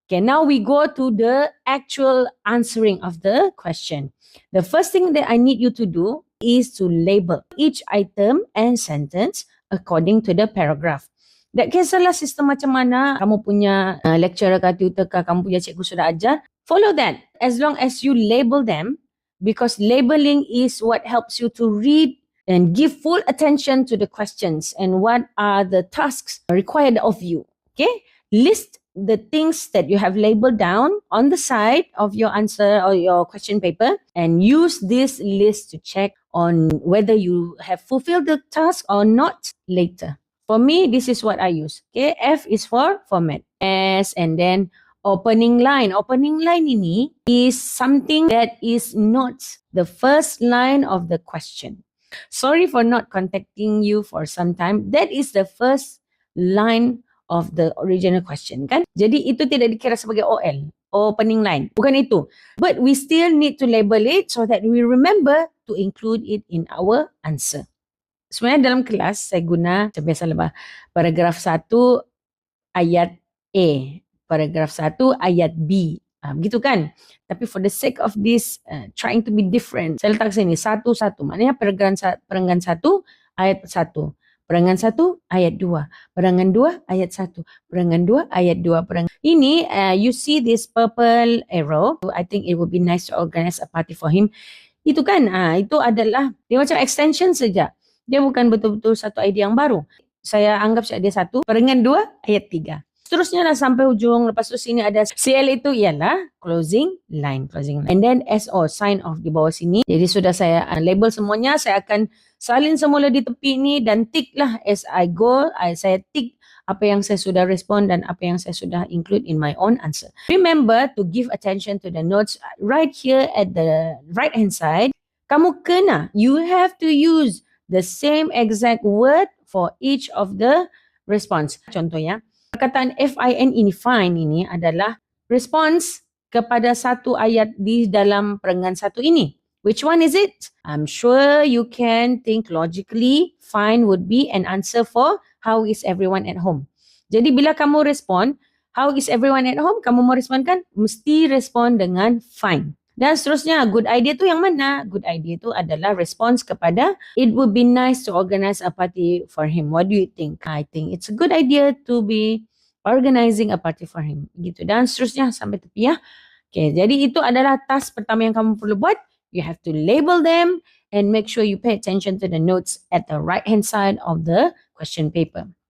Okay, now we go to the actual answering of the question. The first thing that I need you to do is to label each item and sentence according to the paragraph. Tak kisahlah sistem macam mana kamu punya lecturer ke tutor ke, kamu punya cikgu sudah ajar, follow that. As long as you label them, because labeling is what helps you to read and give full attention to the questions and what are the tasks required of you. Okay? List the things that you have labeled down on the side of your answer or your question paper and use this list to check on whether you have fulfilled the task or not later. For me, this is what I use. Okay, F is for format. S and then opening line. Opening line ini is something that is not the first line of the question. Sorry for not contacting you for some time. That is the first line of the original question, kan? Jadi itu tidak dikira sebagai OL, opening line. Bukan itu. But we still need to label it so that we remember to include it in our answer. Sebenarnya dalam kelas saya guna macam biasalah paragraf 1 ayat A, paragraf 1 ayat B. Begitu kan? Tapi for the sake of this trying to be different, saya letak sini satu-satu. Maknanya perenggan 1 ayat 1. Perangan 1 ayat 2. Perangan 2 ayat 1. Perangan 2 ayat 2. Ini you see this purple arrow. I think it would be nice to organize a party for him. Itu kan, itu adalah dia macam extension saja. Dia bukan betul-betul satu idea yang baru. Saya anggap dia satu. Perangan 2 ayat 3. Seterusnya dah sampai hujung. Lepas tu sini ada CL itu ialah closing line. And then SO, sign off di bawah sini. Jadi sudah saya label semuanya. Saya akan salin semula di tepi ni dan tick lah as I go. Saya tick apa yang saya sudah respond dan apa yang saya sudah include in my own answer. Remember to give attention to the notes right here at the right hand side. Kamu kena, you have to use the same exact word for each of the response. Contohnya, perkataan FIN ini, fine ini adalah response kepada satu ayat di dalam perenggan 1 ini. Which one is it? I'm sure you can think logically. Fine would be an answer for how is everyone at home. Jadi bila kamu respond, how is everyone at home? Kamu mau respond kan? Mesti respond dengan fine. Dan seterusnya, good idea tu yang mana? Good idea tu adalah response kepada it would be nice to organize a party for him. What do you think? I think it's a good idea to be organizing a party for him. Gitu. Dan seterusnya sampai tepi ya. Okay, jadi itu adalah task pertama yang kamu perlu buat. You have to label them and make sure you pay attention to the notes at the right hand side of the question paper.